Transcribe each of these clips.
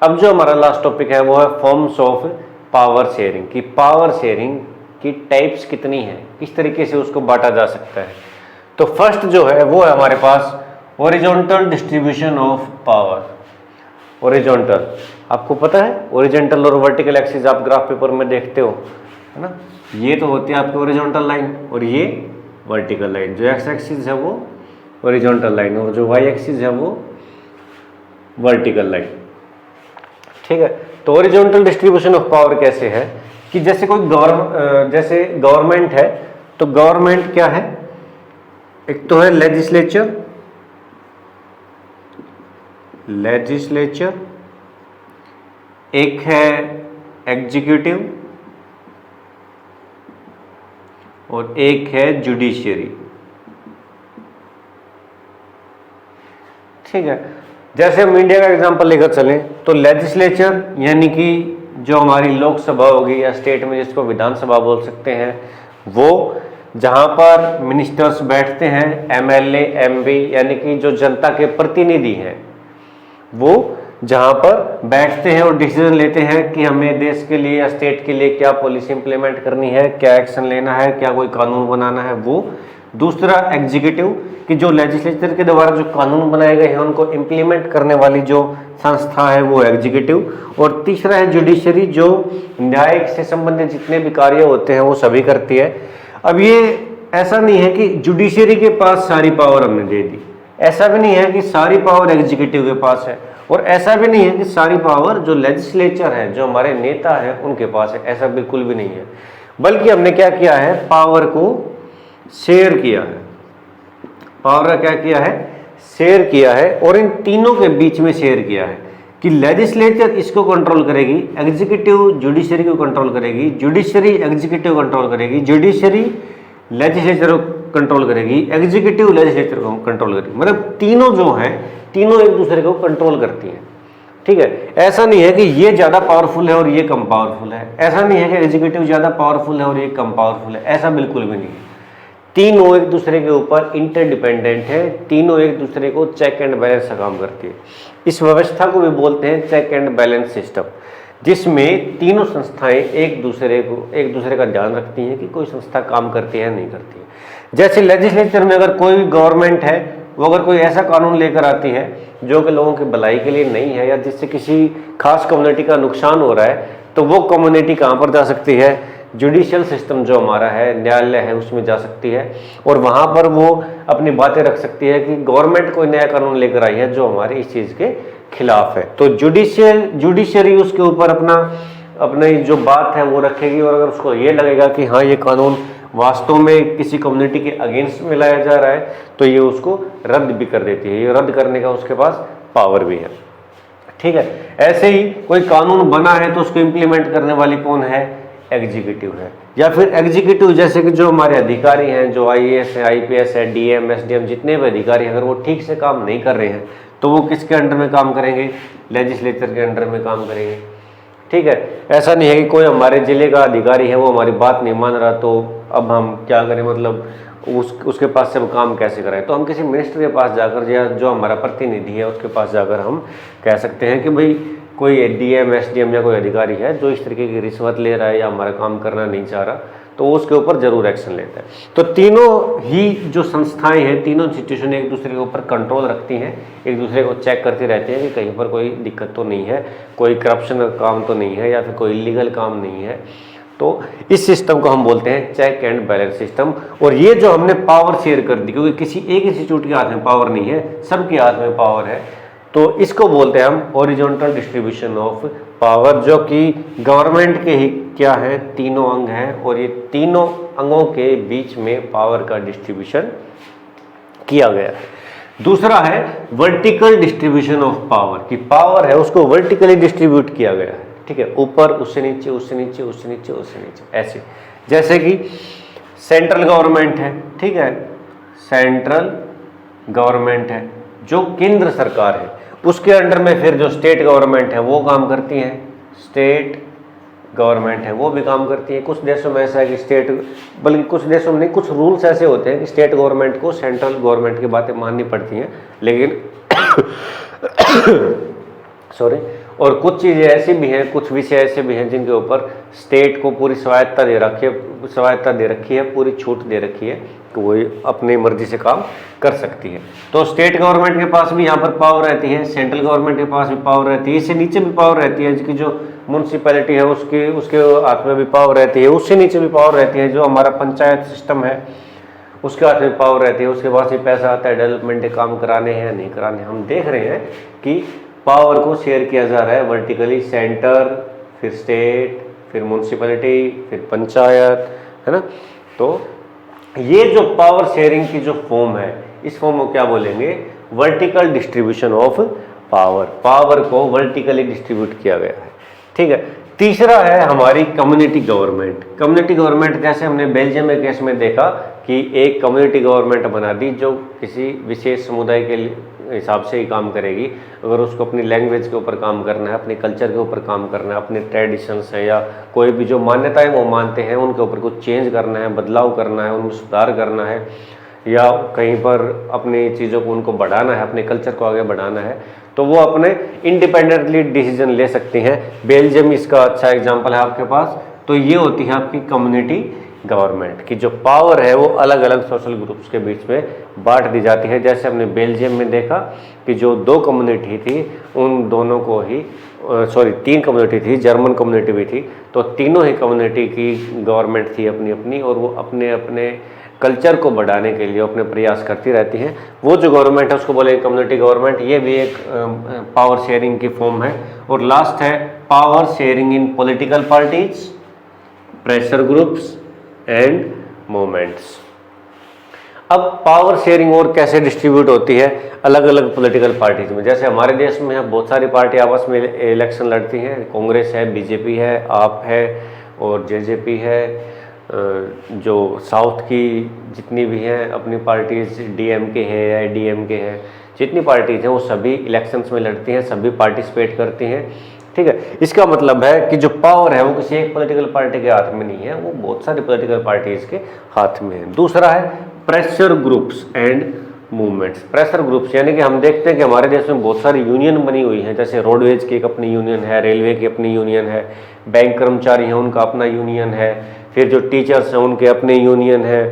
अब जो हमारा लास्ट टॉपिक है वो है फॉर्म्स ऑफ पावर शेयरिंग, कि पावर शेयरिंग की टाइप्स कितनी है, किस तरीके से उसको बांटा जा सकता है। तो फर्स्ट जो है वो है हमारे पास horizontal distribution of power. Horizontal, आपको पता है हॉरिजॉन्टल और वर्टिकल एक्सिस आप ग्राफ पेपर में देखते हो, है ना। ये तो होती है आपकी हॉरिजॉन्टल लाइन और ये वर्टिकल लाइन। जो एक्स एक्सिस है वो हॉरिजॉन्टल लाइन और जो वाई एक्सिस है वो वर्टिकल लाइन, ठीक है। तो हॉरिजॉन्टल डिस्ट्रीब्यूशन ऑफ पावर कैसे है कि जैसे कोई गवर्नमेंट है, तो गवर्नमेंट क्या है, एक तो है लेजिस्लेचर, एक है एग्जीक्यूटिव और एक है जुडिशियरी, ठीक है। जैसे हम इंडिया का एग्जांपल लेकर चलें तो लेजिस्लेचर यानी कि जो हमारी लोकसभा होगी या स्टेट में जिसको विधानसभा बोल सकते हैं, वो जहां पर मिनिस्टर्स बैठते हैं, एमएलए एमपी यानी कि जो जनता के प्रतिनिधि हैं, वो जहां पर बैठते हैं और डिसीजन लेते हैं कि हमें देश के लिए या स्टेट के लिए क्या पॉलिसी इंप्लीमेंट करनी है, क्या एक्शन लेना है, क्या कोई कानून बनाना है, वो। दूसरा एग्जीक्यूटिव, कि जो लेजिस्लेचर के द्वारा जो कानून बनाए गए हैं उनको इंप्लीमेंट करने वाली जो संस्था है वो एग्जीक्यूटिव। और तीसरा है जुडिशरी, जो न्यायिक से संबंधित जितने भी कार्य होते हैं वो सभी करती है। अब ये ऐसा नहीं है कि जुडिशरी के पास सारी पावर हमने दे दी, ऐसा भी नहीं है कि सारी पावर एग्जीक्यूटिव के पास है, और ऐसा भी नहीं है कि सारी पावर जो लेजिस्लेचर है, जो हमारे नेता है उनके पास है, ऐसा बिल्कुल भी नहीं है। बल्कि हमने क्या किया है, पावर को शेयर किया है, पावर का क्या किया है, शेयर किया है। और इन तीनों के बीच में शेयर किया है कि लेजिस्लेचर इसको कंट्रोल करेगी, एग्जीक्यूटिव जुडिशरी को कंट्रोल करेगी, जुडिशरी एग्जीक्यूटिव कंट्रोल करेगी, जुडिशरी लेजिस्लेचर को कंट्रोल करेगी, एग्जीक्यूटिव लेजिस्लेचर को कंट्रोल करेगी। मतलब तीनों जो हैं, तीनों एक दूसरे को कंट्रोल करती हैं, ठीक है। ऐसा नहीं है कि ये ज़्यादा पावरफुल है और ये कम पावरफुल है, ऐसा नहीं है कि एग्जीक्यूटिव ज़्यादा पावरफुल है और ये कम पावरफुल है, ऐसा बिल्कुल भी नहीं है। तीनों एक दूसरे के ऊपर इंटरडिपेंडेंट है, तीनों एक दूसरे को चेक एंड बैलेंस का काम करती है। इस व्यवस्था को भी बोलते हैं चेक एंड बैलेंस सिस्टम, जिसमें तीनों संस्थाएं एक दूसरे का ध्यान रखती हैं कि कोई संस्था काम करती है नहीं करती है। जैसे लेजिस्लेचर में अगर कोई गवर्नमेंट है, वो अगर कोई ऐसा कानून लेकर आती है जो कि लोगों की भलाई के लिए नहीं है या जिससे किसी खास कम्युनिटी का नुकसान हो रहा है, तो वो कम्युनिटी कहाँ पर जा सकती है, जुडिशियल सिस्टम जो हमारा है, न्यायालय है, उसमें जा सकती है और वहाँ पर वो अपनी बातें रख सकती है कि गवर्नमेंट कोई नया कानून लेकर आई है जो हमारी इस चीज़ के खिलाफ है। तो जुडिशरी उसके ऊपर अपनी जो बात है वो रखेगी, और अगर उसको ये लगेगा कि हाँ ये कानून वास्तव में किसी कम्युनिटी के अगेंस्ट में लाया जा रहा है, तो ये उसको रद्द भी कर देती है। ये रद्द करने का उसके पास पावर भी है, ठीक है। ऐसे ही कोई कानून बना है तो उसको इम्प्लीमेंट करने वाली कौन है, एग्जीक्यूटिव है। या फिर एग्जीक्यूटिव जैसे कि जो हमारे अधिकारी हैं, जो आईएएस है, आईपीएस है, डीएम एसडीएम, जितने भी अधिकारी हैं, अगर वो ठीक से काम नहीं कर रहे हैं तो वो किसके अंडर में काम करेंगे, लेजिस्लेचर के अंडर में काम करेंगे, ठीक है। ऐसा नहीं है कि कोई हमारे जिले का अधिकारी है वो हमारी बात नहीं मान रहा तो अब हम क्या करें, मतलब उसके पास से हम काम कैसे करें। तो हम किसी मिनिस्टर के पास जाकर या जो हमारा प्रतिनिधि है उसके पास जाकर हम कह सकते हैं कि भाई कोई डीएम एसडीएम या कोई अधिकारी है जो इस तरीके की रिश्वत ले रहा है या हमारा काम करना नहीं चाह रहा, तो उसके ऊपर जरूर एक्शन लेता है। तो तीनों ही जो संस्थाएं हैं, तीनों इंस्टीट्यूशन एक दूसरे के ऊपर कंट्रोल रखती हैं, एक दूसरे को चेक करती रहती हैं कि कहीं पर कोई दिक्कत तो नहीं है, कोई करप्शन का काम तो नहीं है या फिर कोई इलीगल काम नहीं है। तो इस सिस्टम को हम बोलते हैं चेक एंड बैलेंस सिस्टम। और ये जो हमने पावर शेयर कर दी, क्योंकि किसी एक इंस्टीट्यूट के हाथ में पावर नहीं है, सबके हाथ में पावर है, तो इसको बोलते हैं हम हॉरिजॉन्टल डिस्ट्रीब्यूशन ऑफ पावर, जो कि गवर्नमेंट के ही क्या है, तीनों अंग हैं और ये तीनों अंगों के बीच में पावर का डिस्ट्रीब्यूशन किया गया है। दूसरा है वर्टिकल डिस्ट्रीब्यूशन ऑफ पावर, कि पावर है उसको वर्टिकली डिस्ट्रीब्यूट किया गया है, ठीक है, ऊपर, उससे नीचे, उससे नीचे, उससे नीचे, उससे नीचे, ऐसे। जैसे कि सेंट्रल गवर्नमेंट है, ठीक है, सेंट्रल गवर्नमेंट है जो केंद्र सरकार है, उसके अंडर में फिर जो स्टेट गवर्नमेंट है वो काम करती है, स्टेट गवर्नमेंट है वो भी काम करती है। कुछ देशों में ऐसा है कि स्टेट, बल्कि कुछ देशों में नहीं, कुछ रूल्स ऐसे होते हैं कि स्टेट गवर्नमेंट को सेंट्रल गवर्नमेंट की बातें माननी पड़ती हैं, लेकिन सॉरी, और कुछ चीज़ें ऐसी भी हैं, कुछ विषय ऐसे भी हैं जिनके ऊपर स्टेट को पूरी स्वायत्ता दे रखी है, पूरी छूट दे रखी है कि वो अपनी मर्जी से काम कर सकती है। तो स्टेट गवर्नमेंट के पास भी यहाँ पर पावर रहती है, सेंट्रल गवर्नमेंट के पास भी पावर रहती है, इससे नीचे भी पावर रहती है, जिसकी जो म्यूनसिपैलिटी है उसके हाथ में भी पावर रहती है, उससे नीचे भी पावर रहती है, जो हमारा पंचायत सिस्टम है उसके हाथ में पावर रहती है, उसके पास ही पैसा आता है डेवलपमेंट के काम कराने हैं या नहीं कराने। हम देख रहे हैं कि पावर को शेयर किया जा रहा है वर्टिकली, सेंटर, फिर स्टेट, फिर म्यूनसिपैलिटी, फिर पंचायत, है ना। तो ये जो पावर शेयरिंग की जो फॉर्म है, इस फॉर्म को क्या बोलेंगे? वर्टिकल डिस्ट्रीब्यूशन ऑफ पावर को वर्टिकली डिस्ट्रीब्यूट किया गया है, ठीक है। तीसरा है हमारी कम्युनिटी गवर्नमेंट। कम्युनिटी गवर्नमेंट जैसे हमने बेल्जियम के केस में देखा कि एक कम्युनिटी गवर्नमेंट बना दी जो किसी विशेष समुदाय के हिसाब से ही काम करेगी। अगर उसको अपनी लैंग्वेज के ऊपर काम करना है, अपने कल्चर के ऊपर काम करना है, अपने ट्रेडिशंस है या कोई भी जो मान्यताएं वो मानते हैं उनके ऊपर कुछ चेंज करना है, बदलाव करना है, उनमें सुधार करना है, या कहीं पर अपनी चीज़ों को उनको बढ़ाना है, अपने कल्चर को आगे बढ़ाना है, तो वो अपने इंडिपेंडेंटली डिसीजन ले सकती हैं। बेल्जियम इसका अच्छा एग्जांपल है आपके पास। तो ये होती है आपकी कम्युनिटी गवर्नमेंट की जो पावर है वो अलग अलग सोशल ग्रुप्स के बीच में बांट दी जाती है। जैसे हमने बेल्जियम में देखा कि जो 2 कम्युनिटी थी उन दोनों को ही 3 कम्युनिटी थी, जर्मन कम्युनिटी भी थी, तो तीनों ही कम्युनिटी की गवर्नमेंट थी अपनी अपनी, और वो अपने अपने कल्चर को बढ़ाने के लिए अपने प्रयास करती रहती हैं। वो जो गवर्नमेंट है उसको बोलेंगे कम्युनिटी गवर्नमेंट। ये भी एक पावर शेयरिंग की फॉर्म है। और लास्ट है power sharing in political parties, pressure groups and movements. अब पावर शेयरिंग और कैसे डिस्ट्रीब्यूट होती है अलग अलग पॉलिटिकल पार्टीज में। जैसे हमारे देश में बहुत सारी पार्टी आपस में इलेक्शन लड़ती हैं। कांग्रेस है, बीजेपी है, आप है और जेजेपी है। जो साउथ की जितनी भी हैं अपनी पार्टीज, डीएमके है या डीएमके है, जितनी पार्टीज हैं वो सभी इलेक्शंस में लड़ती हैं, सभी पार्टिसिपेट करती हैं, ठीक है। इसका मतलब है कि जो पावर है वो किसी एक पॉलिटिकल पार्टी के हाथ में नहीं है, वो बहुत सारी पॉलिटिकल पार्टीज के हाथ में है। दूसरा है pressure groups and movements. Pressure groups यानी कि हम देखते हैं कि हमारे देश में बहुत सारी यूनियन बनी हुई हैं। जैसे रोडवेज की एक अपनी यूनियन है, रेलवे की अपनी यूनियन है, बैंक कर्मचारी हैं उनका अपना यूनियन है, फिर जो टीचर्स हैं उनके अपने यूनियन है।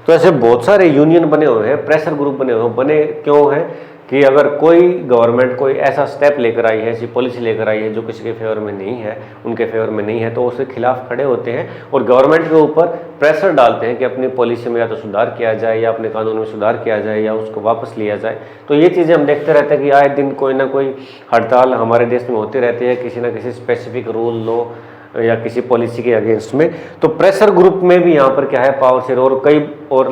तो ऐसे बहुत सारे यूनियन बने हुए हैं, प्रेशर ग्रुप बने हुए हैं। बने क्यों हैं कि अगर कोई गवर्नमेंट कोई ऐसा स्टेप लेकर आई है, ऐसी पॉलिसी लेकर आई है जो किसी के फेवर में नहीं है, उनके फेवर में नहीं है, तो उसके खिलाफ खड़े होते हैं और गवर्नमेंट के ऊपर प्रेशर डालते हैं कि अपनी पॉलिसी में या तो सुधार किया जाए या अपने कानून में सुधार किया जाए या उसको वापस लिया जाए। तो ये चीज़ें हम देखते रहते हैं कि आए दिन कोई ना कोई हड़ताल हमारे देश में होती रहती है किसी ना किसी स्पेसिफिक रूल, लॉ या किसी पॉलिसी के अगेंस्ट में। तो प्रेशर ग्रुप में भी यहाँ पर क्या है पावर शेयर, और कई और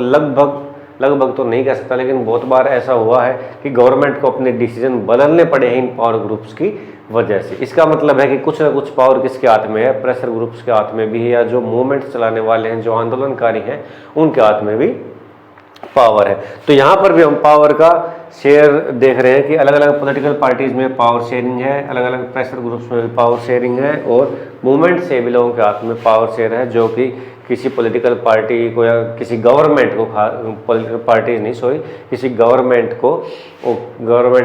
लगभग तो नहीं कह सकता लेकिन बहुत बार ऐसा हुआ है कि गवर्नमेंट को अपने डिसीजन बदलने पड़े हैं इन पावर ग्रुप्स की वजह से। इसका मतलब है कि कुछ ना कुछ पावर किसके हाथ में है? प्रेशर ग्रुप्स के हाथ में भी है, या जो मूवमेंट चलाने वाले हैं, जो आंदोलनकारी हैं, उनके हाथ में भी पावर है। तो यहाँ पर भी हम पावर का शेयर देख रहे हैं कि अलग अलग पॉलिटिकल पार्टीज में पावर शेयरिंग है, अलग अलग प्रेशर ग्रुप्स में भी पावर शेयरिंग है, और मूवमेंट से भी लोगों के हाथ में पावर शेयर है, जो कि किसी पॉलिटिकल पार्टी को या किसी गवर्नमेंट को, पॉलिटिकल पार्टीज नहीं सॉरी, किसी गवर्नमेंट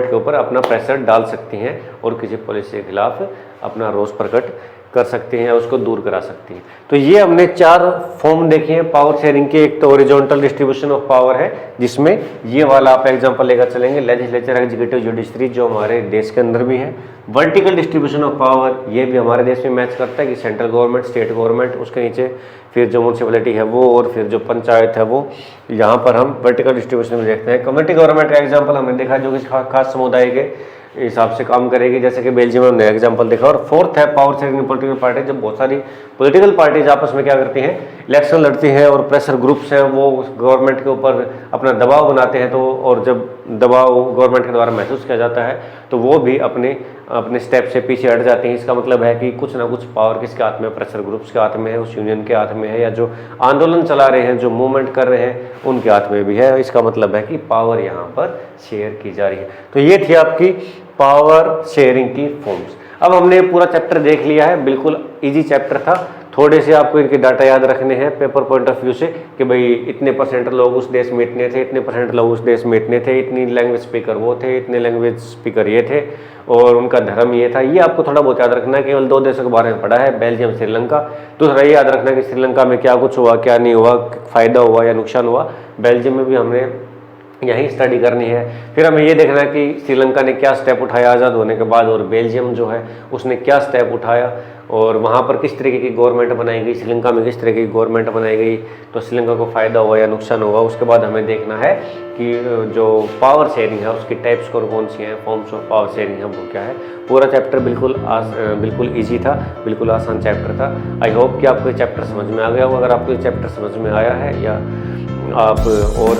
के ऊपर अपना प्रेशर डाल सकती हैं और किसी पॉलिसी के खिलाफ अपना रोष प्रकट कर सकती हैं या उसको दूर करा सकती हैं। तो ये हमने 4 फॉर्म देखे हैं पावर शेयरिंग के। एक तो ओरिजेंटल डिस्ट्रीब्यूशन ऑफ पावर है, जिसमें ये वाला आप एग्जांपल लेकर चलेंगे, लेजिस्लेचर, एग्जीक्यूटिव, जुडिशरी, जो हमारे देश के अंदर भी है। वर्टिकल डिस्ट्रीब्यूशन ऑफ पावर, ये भी हमारे देश में मैच करता है कि सेंट्रल गवर्नमेंट, स्टेट गवर्नमेंट, उसके नीचे फिर जो म्यूनसिपैलिटी है वो, और फिर जो पंचायत है वो। यहाँ पर हम वर्टिकल डिस्ट्रीब्यूशन में देखते हैं। कम्युनिटी गवर्नमेंट का एग्जाम्पल हमने देखा जो कि खास समुदाय के हिसाब से काम करेगी, जैसे कि बेल्जियम में हमने एग्जांपल देखा। और फोर्थ है पावर शेयरिंग इन पॉलिटिकल पार्टी, जब बहुत सारी पॉलिटिकल पार्टीज आपस में क्या करती हैं, इलेक्शन लड़ती हैं, और प्रेशर ग्रुप्स हैं वो गवर्नमेंट के ऊपर अपना दबाव बनाते हैं। तो और जब दबाव गवर्नमेंट के द्वारा महसूस किया जाता है तो वो भी अपने स्टेप से पीछे हट जाते हैं। इसका मतलब है कि कुछ ना कुछ पावर किसके हाथ में, प्रेशर ग्रुप्स के हाथ में है, उस यूनियन के हाथ में है, या जो आंदोलन चला रहे हैं, जो मूवमेंट कर रहे हैं, उनके हाथ में भी है। इसका मतलब है कि पावर यहाँ पर शेयर की जा रही है। तो ये थी आपकी पावर शेयरिंग की फॉर्म्स। अब हमने पूरा चैप्टर देख लिया है, बिल्कुल इजी चैप्टर था। थोड़े से आपको इनके डाटा याद रखने हैं पेपर पॉइंट ऑफ व्यू से कि भाई इतने परसेंट लोग उस देश में इतने थे, इतने परसेंट लोग उस देश में इतने थे, इतनी लैंग्वेज स्पीकर वो थे, इतने लैंग्वेज स्पीकर ये थे और उनका धर्म ये था। ये आपको थोड़ा बहुत याद रखना है। केवल 2 देशों के बारे में पढ़ा है, बेल्जियम, श्रीलंका। दूसरा ये याद रखना कि श्रीलंका में क्या कुछ हुआ, क्या नहीं हुआ, फ़ायदा हुआ या नुकसान हुआ। बेल्जियम में भी हमने यही स्टडी करनी है। फिर हमें ये देखना है कि श्रीलंका ने क्या स्टेप उठाया आज़ाद होने के बाद और बेल्जियम जो है उसने क्या स्टेप उठाया और वहाँ पर किस तरीके की गवर्नमेंट बनाई गई, श्रीलंका में किस तरीके की गवर्नमेंट बनाई गई, तो श्रीलंका को फ़ायदा हुआ या नुकसान हुआ। उसके बाद हमें देखना है कि जो पावर शेयरिंग है उसकी टाइप्स कौन सी हैं, फॉर्म्स ऑफ पावर शेयरिंग है वो क्या है। पूरा चैप्टर बिल्कुल ईजी था, बिल्कुल आसान चैप्टर था। आई होप कि आपको ये चैप्टर समझ में आ गया हो। अगर आपको ये चैप्टर समझ में आया है या आप और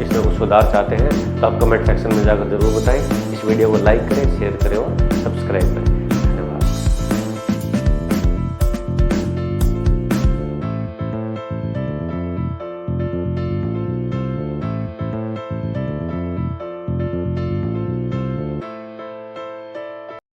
इसमें कुछ सुधार चाहते हैं तो आप कमेंट सेक्शन में जाकर ज़रूर बताएं। इस वीडियो को लाइक करें, शेयर करें और सब्सक्राइब करें।